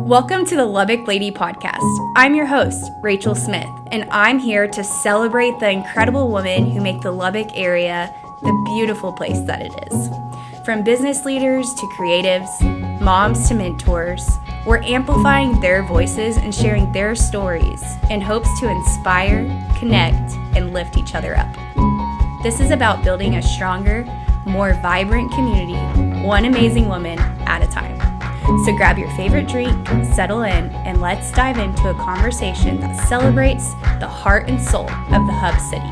Welcome to the Lubbock Lady Podcast. I'm your host, Rachel Smith, and I'm here to celebrate the incredible women who make the Lubbock area the beautiful place that it is. From business leaders to creatives, moms to mentors, we're amplifying their voices and sharing their stories in hopes to inspire, connect, and lift each other up. This is about building a stronger, more vibrant community, one amazing woman at a time. So grab your favorite drink, settle in, and let's dive into a conversation that celebrates the heart and soul of the Hub City.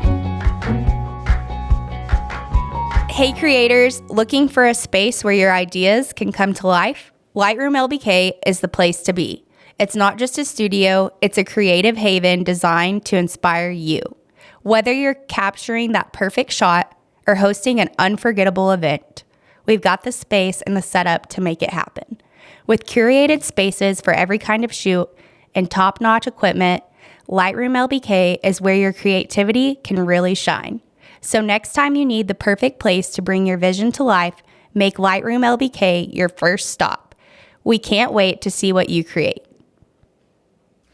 Hey creators, looking for a space where your ideas can come to life? Lightroom LBK is the place to be. It's not just a studio, it's a creative haven designed to inspire you. Whether you're capturing that perfect shot or hosting an unforgettable event, we've got the space and the setup to make it happen. With curated spaces for every kind of shoot and top-notch equipment, Lightroom LBK is where your creativity can really shine. So next time you need the perfect place to bring your vision to life, make Lightroom LBK your first stop. We can't wait to see what you create.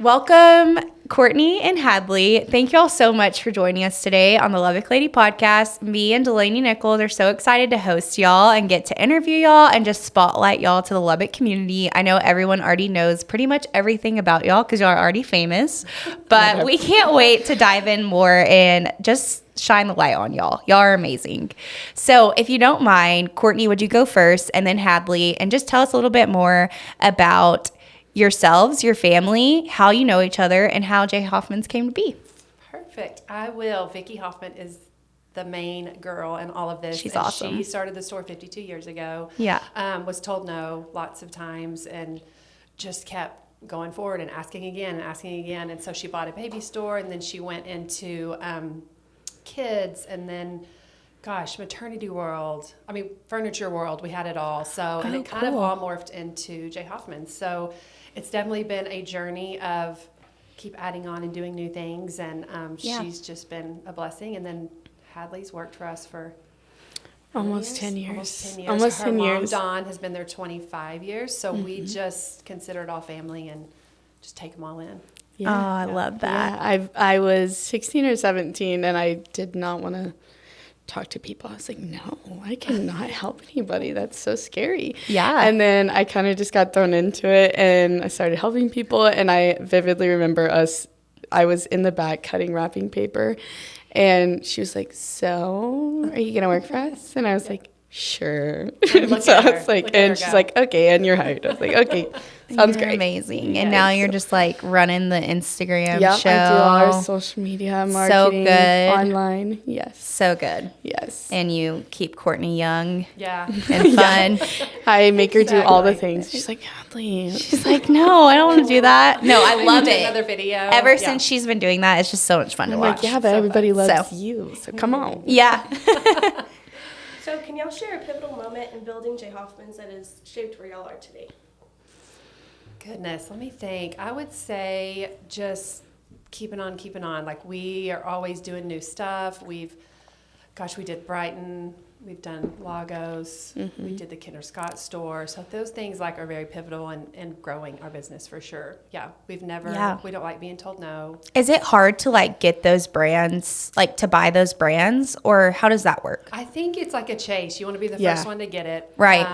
Welcome, Courtney and Hadleigh. Thank you all so much for joining us today on the Lubbock Lady Podcast. Me and Delaney Nichols are so excited to host y'all and get to interview y'all and just spotlight y'all to the Lubbock community. I know everyone already knows pretty much everything about y'all because y'all are already famous, but we can't wait to dive in more and just shine the light on y'all. Y'all are amazing. So if you don't mind, Courtney, would you go first, and then Hadleigh, and just tell us a little bit more about yourselves, your family, how you know each other, and how J. Hoffman's came to be. Perfect. I will. Vickey Hoffman is the main girl in all of this. She's awesome. She started the store 52 years ago. Yeah. Was told no lots of times and just kept going forward and asking again and asking again. And so she bought a baby store, and then she went into kids, and then maternity world. I mean, furniture world. We had it all. So, and it kind of all morphed into J. Hoffman. So it's definitely been a journey of keep adding on and doing new things. And she's just been a blessing. And then Hadleigh's worked for us for almost 10 years. Her mom, Dawn, has been there 25 years. So we just consider it all family and just take them all in. Yeah. Oh, I love that. Yeah, I was 16 or 17, and I did not want to talk to people. I was like, no, I cannot help anybody. That's so scary. Yeah. And then I kind of just got thrown into it, and I started helping people. And I vividly remember I was in the back cutting wrapping paper, and she was like, so are you going to work for us? And I was like, sure. So I was like, and she's like, okay, and you're hired. I was like, okay, sounds great. Amazing. And now you're just like running the Instagram show. I do all our social media marketing. So good. Online. Yes. So good. Yes. And you keep Courtney young. Yeah. And fun. I make her do all the things. She's like, Hadleigh. She's like, no, I don't want to do that. No, I love it. Another video. Ever since she's been doing that, it's just so much fun to watch. Like, yeah, but so everybody fun. loves you, so come on. Yeah. So can y'all share a pivotal moment in building J. Hoffman's that has shaped where y'all are today? Goodness, let me think. I would say just keeping on. Like, we are always doing new stuff. We did Brighton. We've done Lagos. We did the Kendra Scott store. So those things are very pivotal in growing our business for sure. Yeah, we don't like being told no. Is it hard to get those brands, to buy those brands, or how does that work? I think it's like a chase. You want to be the first one to get it. Right.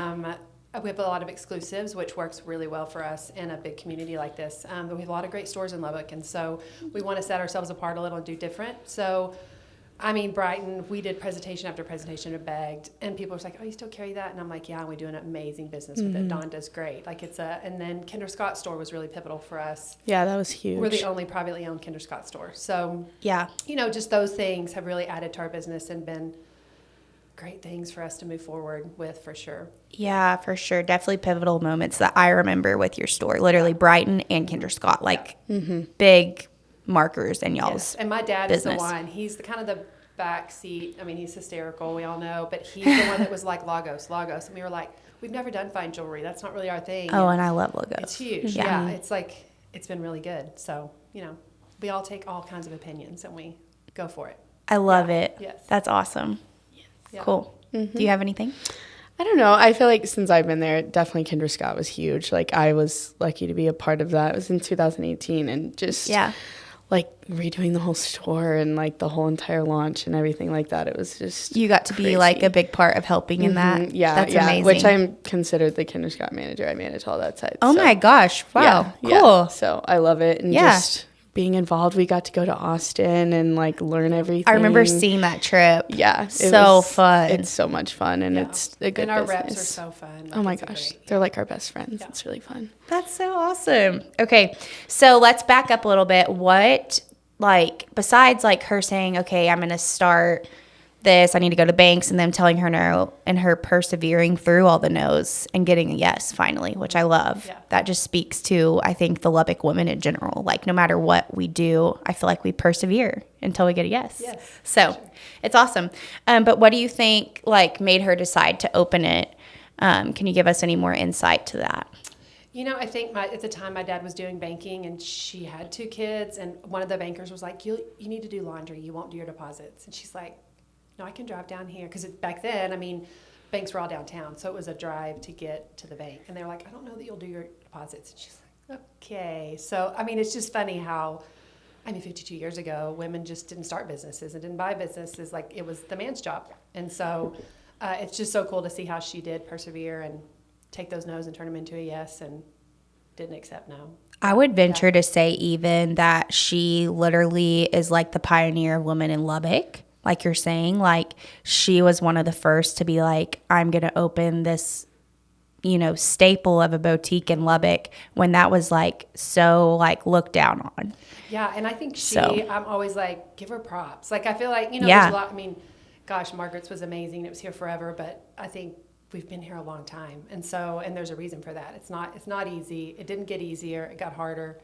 We have a lot of exclusives, which works really well for us in a big community like this. But we have a lot of great stores in Lubbock, and so we want to set ourselves apart a little and do different. So, I mean, Brighton, we did presentation after presentation and begged, and people were like, oh, you still carry that? And I'm like, yeah, and we do an amazing business with it. Dawn does great. And then Kendra Scott store was really pivotal for us. Yeah, that was huge. We're the only privately owned Kendra Scott store. So, yeah, just those things have really added to our business and been great things for us to move forward with, for sure. Yeah, for sure. Definitely pivotal moments that I remember with your store. Literally Brighton and Kendra Scott, big markers in y'all's yes. And my dad business. Is the one. He's the kind of the back seat. I mean, he's hysterical, we all know, but he's the one that was like Lagos. And we were like, we've never done fine jewelry. That's not really our thing. Oh, and I love Lagos. It's huge. Yeah. It's been really good. So, we all take all kinds of opinions and we go for it. I love it. Yes. That's awesome. Yeah. Cool. Do you have anything? I don't know. I feel like since I've been there, definitely Kendra Scott was huge. Like, I was lucky to be a part of that. It was in 2018, and just like redoing the whole store and like the whole entire launch and everything like that. It was just You got to be like a big part of helping in that. Yeah, that's amazing. Which I'm considered the Kendra Scott manager. I manage all that side. Oh my gosh! Wow, cool. Yeah. So I love it, and just being involved. We got to go to Austin and like learn everything. I remember seeing that trip. Yeah, so fun. It's so much fun, and it's a good And our business. reps are so fun. Like, oh my gosh, they're like our best friends. It's really fun. That's so awesome. Okay, so let's back up a little bit. What, like, besides like her saying, okay, I'm going to start this, I need to go to banks, and them telling her no, and her persevering through all the no's and getting a yes finally, which I love. Yeah. That just speaks to, I think, the Lubbock women in general. Like, no matter what we do, I feel like we persevere until we get a yes. So it's awesome. But what do you think, like, made her decide to open it? Can you give us any more insight to that? You know, I think at the time my dad was doing banking, and she had 2 kids, and one of the bankers was like, you need to do laundry. You won't do your deposits. And she's like, no, I can drive down here. Because back then, I mean, banks were all downtown, so it was a drive to get to the bank. And they were like, I don't know that you'll do your deposits. And she's like, okay. So, I mean, it's just funny how, 52 years ago, women just didn't start businesses and didn't buy businesses. Like, it was the man's job. And so it's just so cool to see how she did persevere and take those no's and turn them into a yes, and didn't accept no. I would venture to say even that she literally is like the pioneer of women in Lubbock. Like you're saying, like she was one of the first to be like, I'm going to open this, you know, staple of a boutique in Lubbock, when that was like so like looked down on. Yeah, and I think I'm always like, give her props. Like, I feel like, you know, Yeah. there's a lot, I mean, gosh, Margaret's was amazing. It was here forever, but I think we've been here a long time. And there's a reason for that. It's not easy. It didn't get easier. It got harder,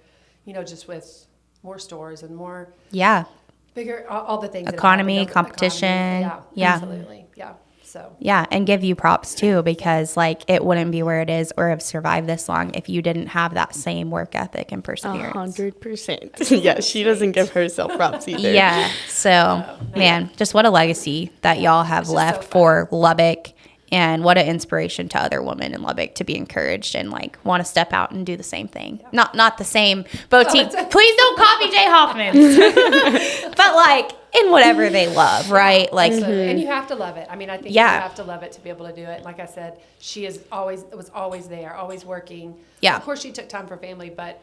you know, just with more stores and more. Yeah. Bigger, all the things. Economy, that competition. Yeah, absolutely. Yeah. So. Yeah, and give you props too, because like it wouldn't be where it is or have survived this long if you didn't have that same work ethic and perseverance. 100%. Yeah, she doesn't give herself props either. Yeah. So, man, just what a legacy that y'all have left for Lubbock, and what an inspiration to other women in Lubbock to be encouraged and like want to step out and do the same thing. Yeah. Not the same boutique. Please don't copy Jay Hoffman's. But like in whatever they love, right? Like, and you have to love it. I mean, I think you have to love it to be able to do it. Like I said, she was always there, always working. Yeah. Of course, she took time for family, but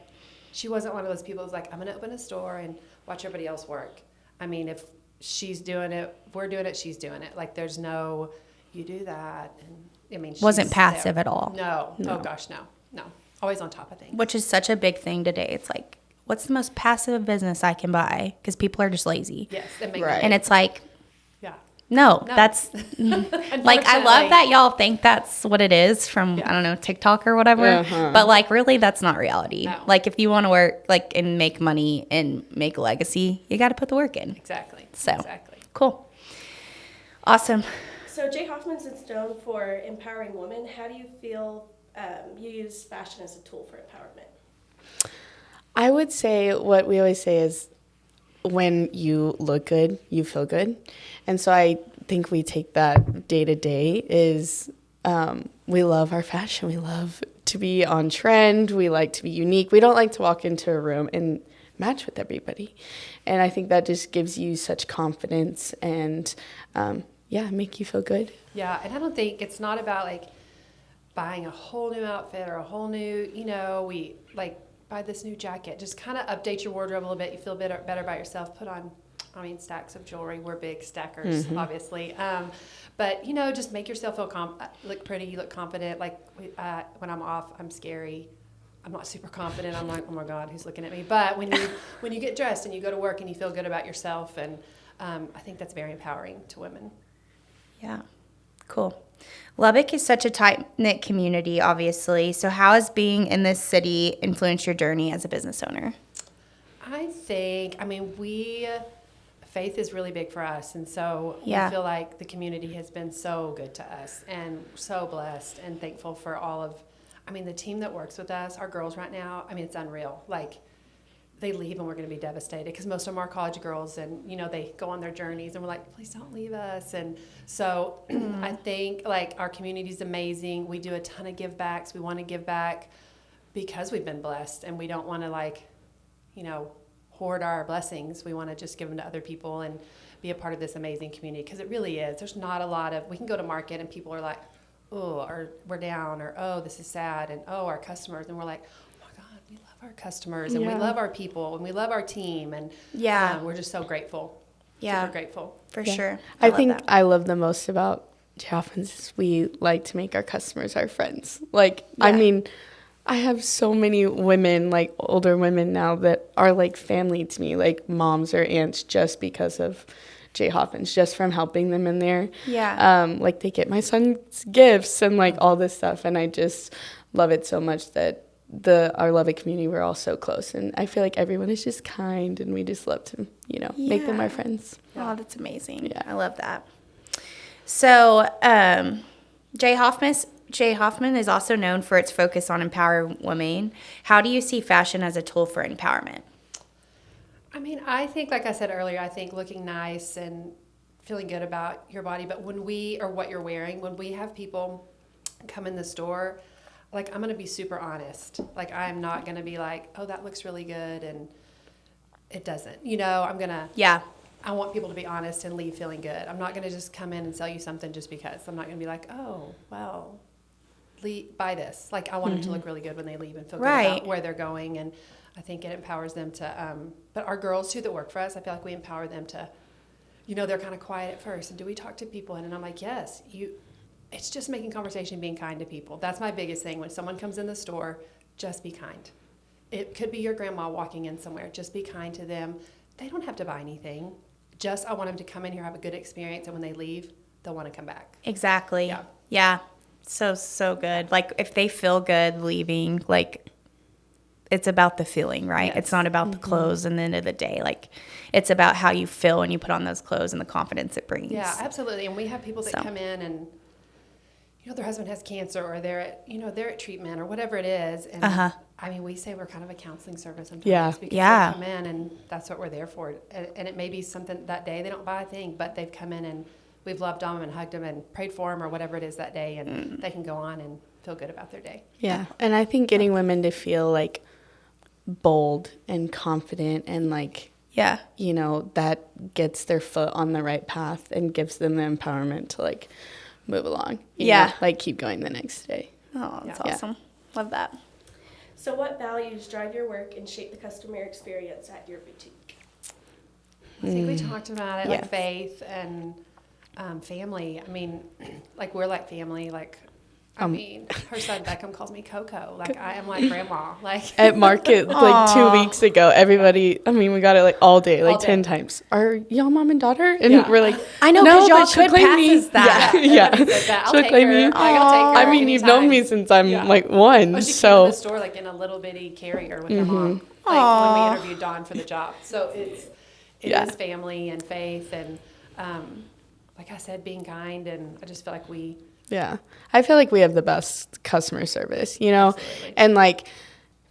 she wasn't one of those people who's like, I'm going to open a store and watch everybody else work. I mean, if she's doing it, if we're doing it, she's doing it. Like, there's no, you do that. And I mean, wasn't passive at all. No. Oh gosh, no. Always on top of things. Which is such a big thing today. It's like, what's the most passive business I can buy? Because people are just lazy. Yes. Right. And it's like, yeah. No, that's like, I love that y'all think that's what it is from, I don't know, TikTok or whatever. But like, really, that's not reality. No. Like, if you want to work like and make money and make a legacy, you got to put the work in. Exactly. So cool. Awesome. So Jay Hoffman's is known for empowering women. How do you feel you use fashion as a tool for empowerment? I would say what we always say is, when you look good, you feel good. And so I think we take that day to day is we love our fashion. We love to be on trend. We like to be unique. We don't like to walk into a room and match with everybody. And I think that just gives you such confidence and, make you feel good. Yeah, and I don't think it's not about like buying a whole new outfit or a whole new, we like buy this new jacket. Just kind of update your wardrobe a little bit. You feel better about yourself. Put on, stacks of jewelry. We're big stackers, obviously. But, just make yourself feel look pretty. You look confident. Like when I'm off, I'm scary. I'm not super confident. I'm like, oh my God, who's looking at me? But when you get dressed and you go to work and you feel good about yourself, and I think that's very empowering to women. Yeah. Cool. Lubbock is such a tight-knit community, obviously. So how has being in this city influenced your journey as a business owner? I think, faith is really big for us. And so we feel like the community has been so good to us and so blessed and thankful for all of, the team that works with us, our girls right now. It's unreal. Like, they leave and we're going to be devastated because most of them are college girls and, you know, they go on their journeys and we're like, please don't leave us. And so I think like our community is amazing. We do a ton of give backs. We want to give back because we've been blessed and we don't want to like, you know, hoard our blessings. We want to just give them to other people and be a part of this amazing community because it really is. There's not a lot of, we can go to market and people are like, oh, or we're down, or oh, this is sad, and oh, our customers, and we're like, oh my God, we love our customers, and we love our people, and we love our team, and we're just so grateful. Super grateful. For sure. I think I love the most about J. Hoffman's is we like to make our customers our friends. Like, I mean, I have so many women, like older women now that are like family to me, like moms or aunts just because of J. Hoffman's, just from helping them in there. Yeah. Like they get my son's gifts and like all this stuff. And I just love it so much that our Lubbock community, we're all so close. And I feel like everyone is just kind and we just love to, you know, make them our friends. Oh, that's amazing. Yeah. I love that. So, J. Hoffman is also known for its focus on empowering women. How do you see fashion as a tool for empowerment? I mean, I think, like I said earlier, I think looking nice and feeling good about your body, but when or what you're wearing, when we have people come in the store, like I'm going to be super honest. Like I'm not going to be like, oh, that looks really good and it doesn't. You know, I'm going to, I want people to be honest and leave feeling good. I'm not going to just come in and sell you something just because. I'm not going to be like, oh, well, buy this. Like I want them to look really good when they leave and feel good about where they're going. And I think it empowers them to, but our girls too that work for us, I feel like we empower them to, you know, they're kind of quiet at first. And do we talk to people? And I'm like, yes, it's just making conversation, being kind to people. That's my biggest thing. When someone comes in the store, just be kind. It could be your grandma walking in somewhere. Just be kind to them. They don't have to buy anything. Just, I want them to come in here, have a good experience. And when they leave, they'll want to come back. Exactly. Yeah. So good. Like if they feel good leaving, like, it's about the feeling, right? Yes. It's not about the clothes at the end of the day. Like, it's about how you feel when you put on those clothes and the confidence it brings. Yeah, absolutely. And we have people that come in and, you know, their husband has cancer or they're at treatment or whatever it is. And I mean, we say we're kind of a counseling service sometimes because they come in and that's what we're there for. And it may be something that day, they don't buy a thing, but they've come in and we've loved them and hugged them and prayed for them or whatever it is that day. And they can go on and feel good about their day. Yeah. And I think getting women to feel like bold and confident and like, you know, that gets their foot on the right path and gives them the empowerment to like move along. You know, like keep going the next day. Oh, that's awesome. Love that. So what values drive your work and shape the customer experience at your boutique? I think we talked about it, like faith and family. I mean, like we're like family, like I mean, her son Beckham calls me Coco. Like I am like grandma. Like at market like 2 weeks ago, everybody. I mean, we got it like all day, like 10 times. Are y'all mom and daughter? And we're like, I know, because y'all could pass that. I'll take her. I mean, you've known me since I'm like one. Oh, she so came to the store like in a little bitty carrier with her mom. Like when we interviewed Dawn for the job. So it is family and faith and like I said, being kind, and I just feel like we. Yeah. I feel like we have the best customer service, you know? Absolutely. And like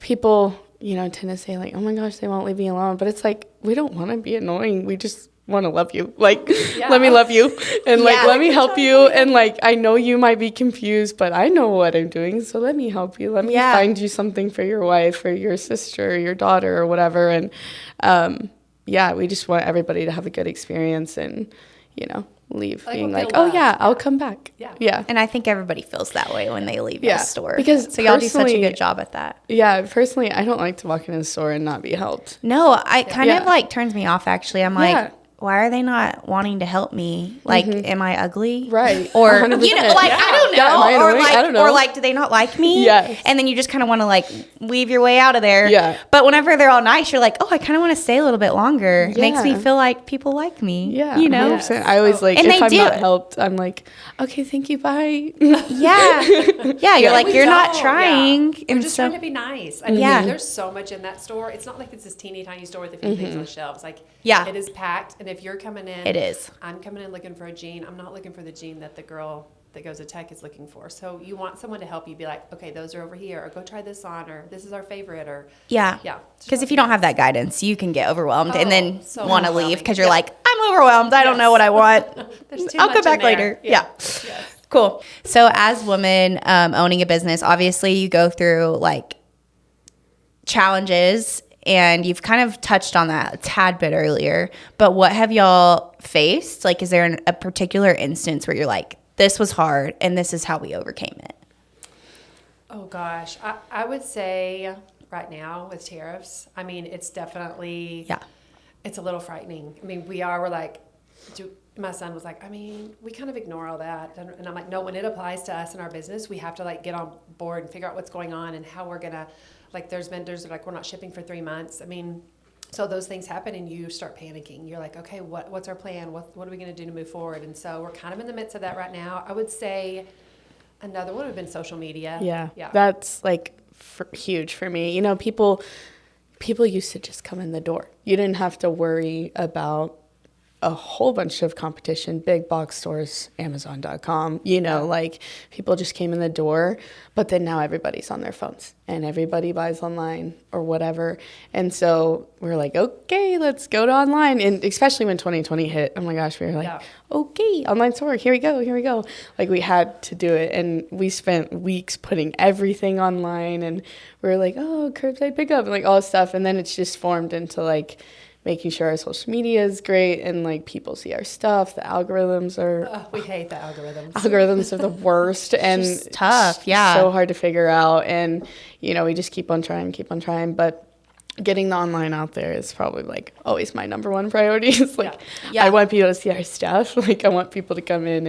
people, you know, tend to say like, oh my gosh, they won't leave me alone. But it's like, we don't want to be annoying. We just want to love you. Like, let me love you and like, let me help you. And like, I know you might be confused, but I know what I'm doing. So let me help you. Let me find you something for your wife or your sister or your daughter or whatever. And we just want everybody to have a good experience and, you know, leave being like, oh yeah, I'll come back. Yeah. And I think everybody feels that way when they leave your store. Because so y'all do such a good job at that. Yeah, personally, I don't like to walk in a store and not be helped. No, I kind of like turns me off actually. I'm like, why are they not wanting to help me? Like, am I ugly? Right. Or, 100%. You know, like, I don't know. I don't know. Or like, do they not like me? Yes. And then you just kind of want to like weave your way out of there. Yeah. But whenever they're all nice, you're like, oh, I kind of want to stay a little bit longer. It makes me feel like people like me. Yeah. You know? 100%. I always like, if I'm not helped, I'm like, okay, thank you, bye. Yeah. You're like, you're not trying. We're just trying to be nice. I mean, there's so much in that store. It's not like it's this teeny tiny store with a few things on the shelves. Like, it is packed. And if you're coming in, it is. I'm coming in looking for a jean. I'm not looking for the jean that the girl that Goes to Tech is looking for. So you want someone to help you be like, okay, those are over here, or go try this on, or this is our favorite, or Yeah. yeah. Because if you don't have that guidance, you can get overwhelmed and then so want to leave overwhelming. because you're like, I'm overwhelmed. I don't know what I want. There's too I'll much go back in there. later. Yeah. Yes. Cool. So as women owning a business, obviously you go through like challenges, and you've kind of touched on that a tad bit earlier. But what have y'all faced? Like, is there a particular instance where you're like, this was hard and this is how we overcame it? Oh gosh, I would say right now with tariffs, I mean, it's definitely, it's a little frightening. I mean, we're like, my son was like, I mean, we kind of ignore all that. And I'm like, no, when it applies to us in our business, we have to like get on board and figure out what's going on and how we're going to, like there's vendors that are like, we're not shipping for 3 months. I mean, so those things happen and you start panicking. You're like, okay, what's our plan? What are we going to do to move forward? And so we're kind of in the midst of that right now. I would say another one would have been social media. Yeah. That's like huge for me. You know, people used to just come in the door. You didn't have to worry about a whole bunch of competition, big box stores, Amazon.com, like people just came in the door, but then now everybody's on their phones and everybody buys online or whatever. And so we're like, okay, let's go to online. And especially when 2020 hit, oh my gosh, we were like, okay, online store, here we go. Like we had to do it. And we spent weeks putting everything online, and we were like, oh, curbside pickup and like all this stuff. And then it's just formed into like making sure our social media is great and like people see our stuff. The algorithms are we hate the algorithms. Algorithms are the worst and it's tough. Yeah. So hard to figure out. And, we just keep on trying. But getting the online out there is probably like always my number one priority. It's like, I want people to see our stuff. Like I want people to come in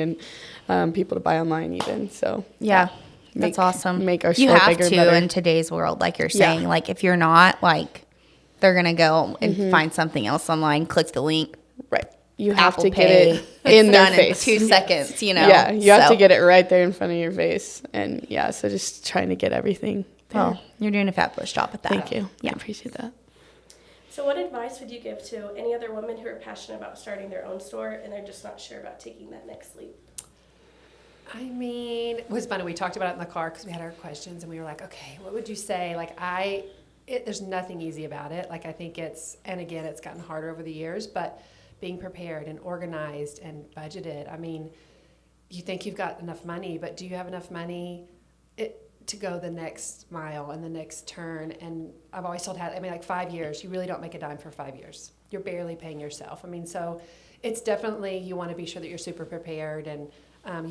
and people to buy online even. So that's awesome. Make our you store have bigger, to better. in today's world, like you're saying. Like if you're not, like they're gonna go and find something else online, click the link. Right. You have Apple to Pay. get it in their Done face. in 2 seconds, Yeah, you have to get it right there in front of your face. And so just trying to get everything there. Well, you're doing a fabulous job with that. Thank you. Yeah. I appreciate that. So what advice would you give to any other women who are passionate about starting their own store and they're just not sure about taking that next leap? I mean, it was funny. We talked about it in the car because we had our questions and we were like, okay, what would you say? Like there's nothing easy about it. Like I think it's gotten harder over the years, but being prepared and organized and budgeted. I mean, you think you've got enough money, but do you have enough money to go the next mile and the next turn? And I've always told like 5 years, you really don't make a dime for 5 years. You're barely paying yourself. I mean, so it's definitely, you want to be sure that you're super prepared, and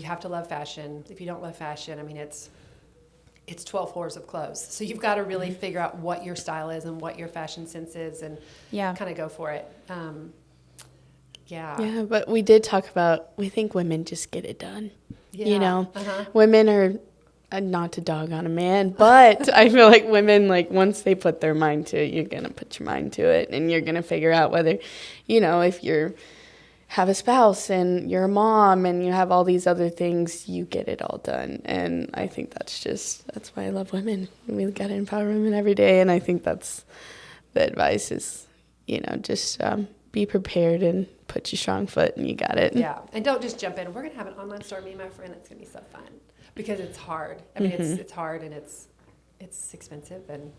you have to love fashion. If you don't love fashion, I mean, it's 12 floors of clothes. So you've got to really figure out what your style is and what your fashion sense is and kind of go for it. Yeah, but we did talk about, we think women just get it done. Women are, not to dog on a man, but I feel like women, like once they put their mind to it, you're going to put your mind to it, and you're going to figure out whether, if you're have a spouse and you're a mom and you have all these other things, you get it all done. And I think that's why I love women. We got to empower women every day. And I think that's the advice is, just be prepared and put your strong foot and you got it. Yeah. And don't just jump in. We're going to have an online store, me and my friend. It's going to be so fun because it's hard. I mean, it's hard and it's expensive and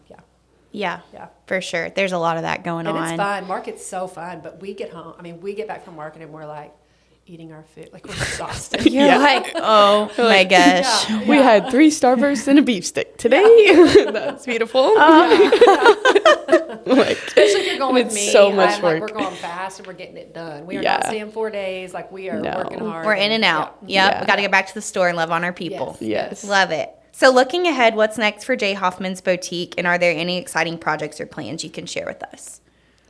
Yeah, for sure. There's a lot of that going on. And it's fun. Market's so fun. But we get home. I mean, we get back from market and we're like eating our food. Like we're exhausted. You're like, oh my gosh. Yeah. We had 3 Starbursts and a beef stick today. That's beautiful. Especially if you're going with me. So much work. Like, we're going fast and we're getting it done. We are not staying 4 days. Like we are working hard. We're in and out. Yep. We got to get back to the store and love on our people. Yes. Love it. So looking ahead, what's next for J. Hoffman's Boutique, and are there any exciting projects or plans you can share with us?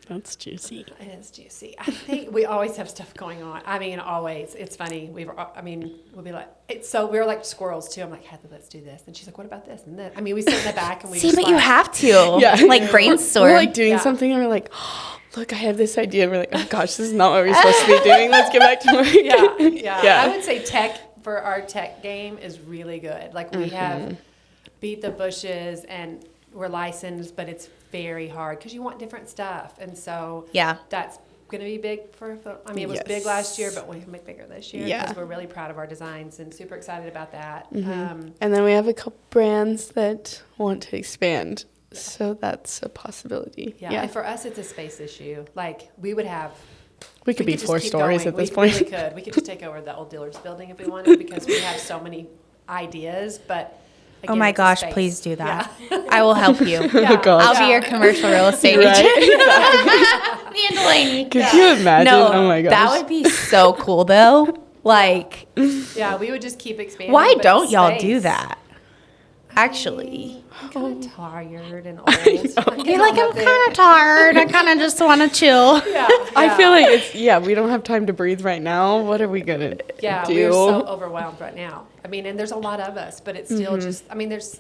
That's juicy. It is juicy. I think we always have stuff going on. I mean, always. It's funny. We'll be like, we're like squirrels too. I'm like, Hadleigh, let's do this. And she's like, what about this? And then, I mean, we sit in the back and we but you have to. Like brainstorm. We're like doing something and we're like, oh, look, I have this idea. And we're like, oh gosh, this is not what we're supposed to be doing. Let's get back to work. Yeah. I would say for our tech game is really good. Like we have beat the bushes and we're licensed, but it's very hard because you want different stuff. And so that's going to be big for, I mean, it was big last year, but we're going to make bigger this year because we're really proud of our designs and super excited about that. And then we have a couple brands that want to expand. So that's a possibility. Yeah. And for us, it's a space issue. Like we could be just 4 keep stories going. at this point. We really could. We could just take over the old dealer's building if we wanted because we have so many ideas, but again, Oh my it's a gosh, space. please do that. Yeah. I will help you. Oh, gosh. I'll be your commercial real estate Right? agent. Me and Delaney. Could you imagine? No, Oh my gosh. that would be so cool though. Like, Yeah, we would just keep expanding. why but don't y'all space. do that? Actually, I'm kind of tired and old. you're like, I'm kind of tired. I kind of just want to chill. Yeah, I feel like we don't have time to breathe right now. What are we going to yeah, do? we're so overwhelmed right now. I mean, and there's a lot of us, but it's still just, I mean, there's,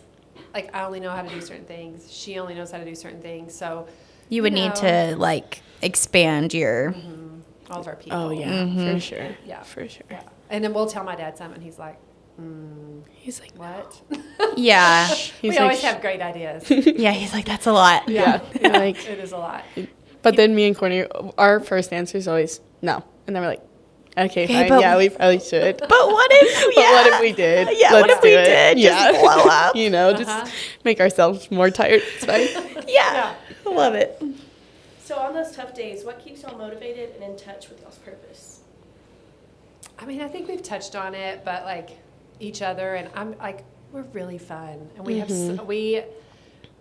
like, I only know how to do certain things. She only knows how to do certain things. So, You would need to like expand your. all of our people. Oh, yeah, for sure. Yeah. For sure. Yeah. And then we'll tell my dad something. He's like, He's like, what? Yeah, he's We always have great ideas. yeah. He's like, that's a lot. yeah. Like, It is a lot. but then me and Courtney, our first answer is always no. And then we're like, okay, fine. but- Yeah, we probably should. But what if? But what if we did? Yeah, what Let's if we do it. did? Yeah. Just blow up. You know, just make ourselves more tired. It's fine. Yeah, I love it. So on those tough days, what keeps y'all motivated and in touch with y'all's purpose? I mean, I think we've touched on it, but like each other, and I'm like, we're really fun, and we have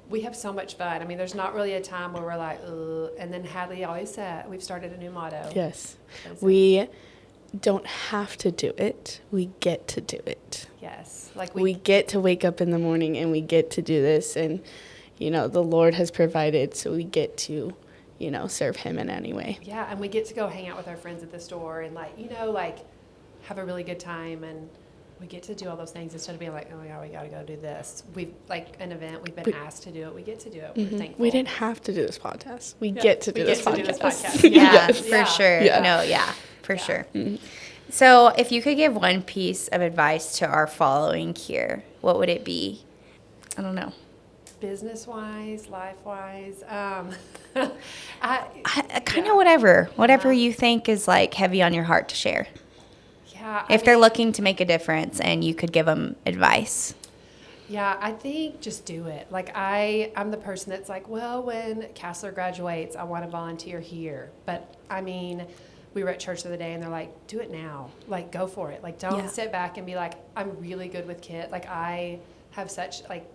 we have so much fun. I mean, there's not really a time where we're like, ugh. And then Hadleigh always said, we've started a new motto. Yes. What is it? We don't have to do it. We get to do it. Yes, like We get to wake up in the morning and we get to do this. And, you know, the Lord has provided, so we get to, you know, serve him in any way. yeah, and we get to go hang out with our friends at the store and like, you know, like have a really good time, and we get to do all those things instead of being like, oh yeah, we got to go do this. We've like an event, we've been asked to do it. We get to do it. We're thankful. We didn't have to do this podcast. We get to do we this get to podcast. do this podcast. Yeah, Yes. for Yeah. sure. Yeah. No, yeah, for sure. So, if you could give one piece of advice to our following here, what would it be? I don't know. Business wise, life wise, Kind of whatever you think is like heavy on your heart to share. yeah. If they're looking to make a difference and you could give them advice. Yeah, I think just do it. Like I'm the person that's like, well, when Castler graduates, I want to volunteer here. But I mean, we were at church the other day and they're like, do it now. Like, go for it. Like, don't sit back and be like, I'm really good with kids. Like, I have such, like,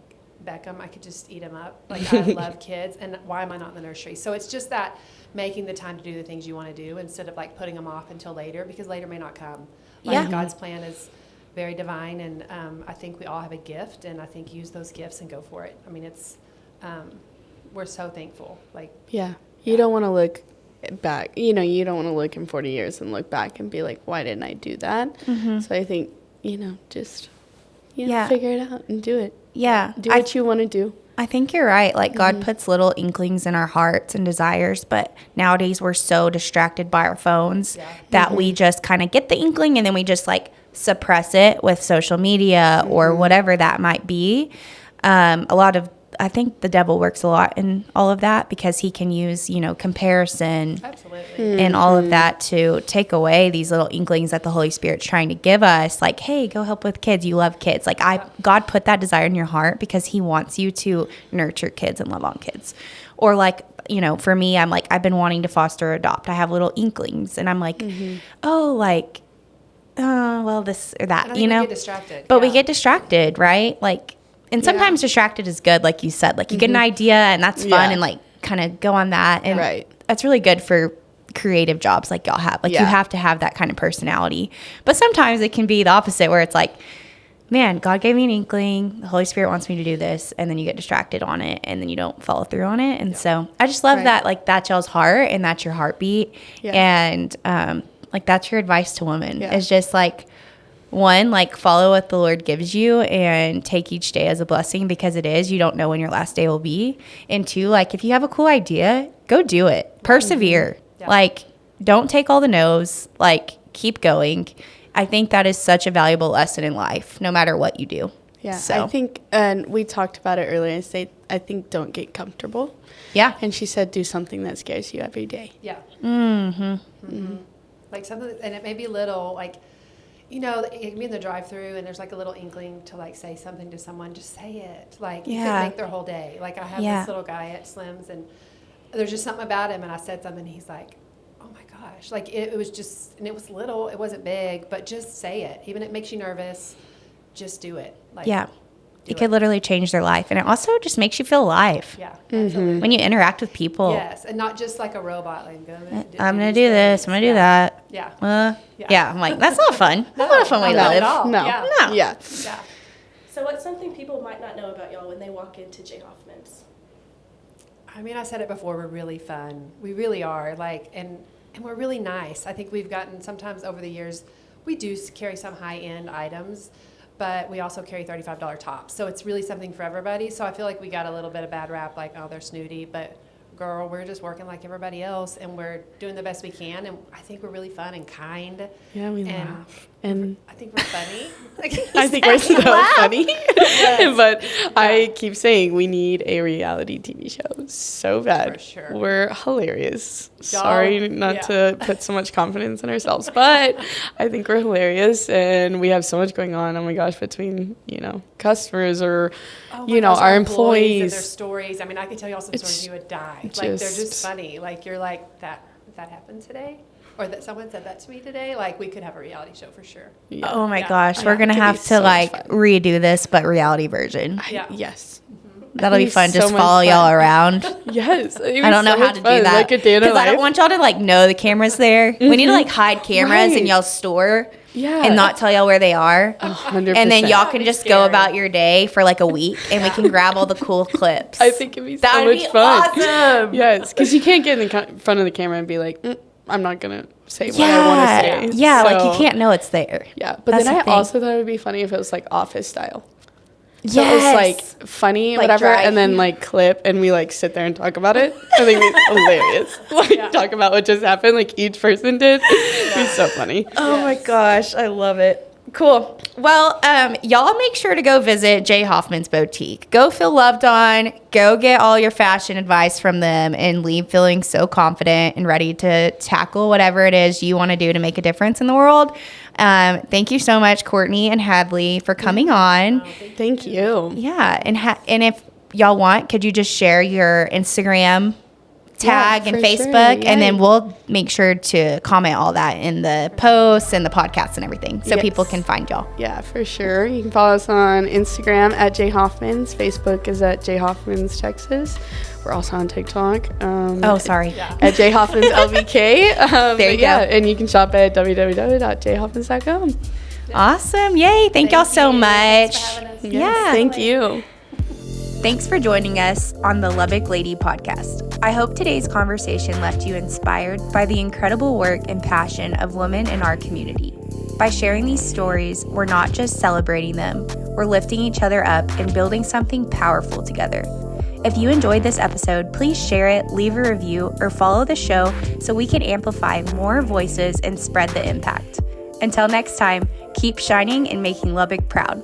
Beckham, I could just eat him up. Like, I love kids, and why am I not in the nursery? So it's just that making the time to do the things you want to do instead of, like, putting them off until later, because later may not come. Like, Yeah. God's plan is very divine, and I think we all have a gift, and I think use those gifts and go for it. I mean, it's, we're so thankful. Like, Yeah. You don't want to look back. You know, you don't want to look in 40 years and look back and be like, why didn't I do that? So I think, you know, just figure it out and do it. Yeah. Do what you want to do. I think you're right. Like, God puts little inklings in our hearts and desires, but nowadays we're so distracted by our phones that we just kind of get the inkling and then we just like suppress it with social media or whatever that might be. I think the devil works a lot in all of that because he can use, you know, comparison absolutely. and all of that to take away these little inklings that the Holy Spirit's trying to give us. Like, hey, go help with kids. You love kids. Like, God put that desire in your heart because he wants you to nurture kids and love on kids. Or like, you know, for me, I'm like, I've been wanting to foster or adopt. I have little inklings and I'm like, oh, like, well, this or that, And I think you know, we get distracted. but we get distracted, right? Like, and sometimes distracted is good, like you said. Like, you get an idea and that's fun and like kind of go on that. And that's really good for creative jobs like y'all have. Like, you have to have that kind of personality. But sometimes it can be the opposite where it's like, man, God gave me an inkling. The Holy Spirit wants me to do this. And then you get distracted on it and then you don't follow through on it. And so I just love that, like, that's y'all's heart and that's your heartbeat. And like, that's your advice to women. It's just like, one, like, follow what the Lord gives you and take each day as a blessing because it is. You don't know when your last day will be. And two, like, if you have a cool idea, go do it. Persevere. Like, don't take all the no's. Like, keep going. I think that is such a valuable lesson in life, no matter what you do. Yeah, So. I think, and we talked about it earlier. I think don't get comfortable. Yeah. And she said do something that scares you every day. Yeah. Mm-hmm. Like something, and it may be little, like, you know, it can be in the drive-through, and there's like a little inkling to like say something to someone. Just say it. Like, you Yeah. could make their whole day. Like, I have Yeah. this little guy at Slim's, and there's just something about him, and I said something, and he's like, oh my gosh. Like, it was just, and it was little, it wasn't big, but just say it. Even if it makes you nervous, just do it. Like, Yeah. do It could literally change their life. And it also just makes you feel alive. Yeah, absolutely. When you interact with people. Yes, and not just like a robot. Like, I'm going to do this. I'm going to do that. Yeah. Yeah. I'm like, that's not fun. That's not a fun way to not live. at all. No. Yeah. No. Yeah. Yeah. So what's something people might not know about y'all when they walk into J. Hoffman's? I mean, I said it before, we're really fun. We really are. Like, and we're really nice. I think we've gotten, sometimes over the years, we do carry some high-end items, but we also carry $35 tops. So it's really something for everybody. So I feel like we got a little bit of bad rap, like, oh, they're snooty. But, girl, we're just working like everybody else, and we're doing the best we can. And I think we're really fun and kind. Yeah, we And laugh. And I think we're funny. I think we're so funny. But I keep saying we need a reality TV show so bad. For sure. We're hilarious. Y'all- Sorry not to put so much confidence in ourselves, but I think we're hilarious and we have so much going on. Oh my gosh, between, customers or, Oh my gosh, our and their employees. stories. I mean, I could tell you all some stories, you would die. Like, they're just funny. Like, you're like, that happened today? Or that someone said that to me today? Like, we could have a reality show for sure. Yeah. Oh my Yeah. gosh. Yeah, We're going to it could be have to so much fun. redo this, but reality version. Yeah. Yes. That'll be be fun. so Just much follow y'all fun. around. Yes. I don't know how to do that. Like a day in a Because I don't life. want y'all to know the camera's there. We need to hide cameras in Right. y'all's store Yeah. and not tell y'all where they are. 100%. And then y'all That'd can be just go scary. about your day for like a week and we can grab all the cool clips. I think it'd be so That would much be fun. awesome. Yes, because you can't get in the front of the camera and be like, I'm not going to say what I want to say. Yeah, like So, you can't know it's there. Yeah, but That's then the I thing. also thought it would be funny if it was like office style. So Yes. it was like funny, Like whatever, dry. and then like clip and we like sit there and talk about it. I think it's hilarious. Like talk about what just happened, like each person did. It'd be so funny. Oh my gosh, I love it. Cool. Well, y'all make sure to go visit J. Hoffman's boutique. Go feel loved on. Go get all your fashion advice from them and leave feeling so confident and ready to tackle whatever it is you want to do to make a difference in the world. Thank you so much, Courtney and Hadleigh, for coming on. Thank you. Yeah, and if y'all want, could you just share your Instagram tag and for Facebook, sure, and then yeah. we'll make sure to comment all that in the posts and the podcasts and everything, so Yes. people can find y'all. Yeah, for sure. You can follow us on Instagram at J Hoffman's. Facebook is at J Hoffman's Texas. We're also on TikTok. Oh, sorry. At J Hoffman's LBK. There you go. And you can shop at www.jhoffmans.com. Awesome. Yay. Thank y'all so you. much. Thanks for having us. Yeah. Thank you. Thanks for joining us on the Lubbock Lady podcast. I hope today's conversation left you inspired by the incredible work and passion of women in our community. By sharing these stories, we're not just celebrating them, we're lifting each other up and building something powerful together. If you enjoyed this episode, please share it, leave a review, or follow the show so we can amplify more voices and spread the impact. Until next time, keep shining and making Lubbock proud.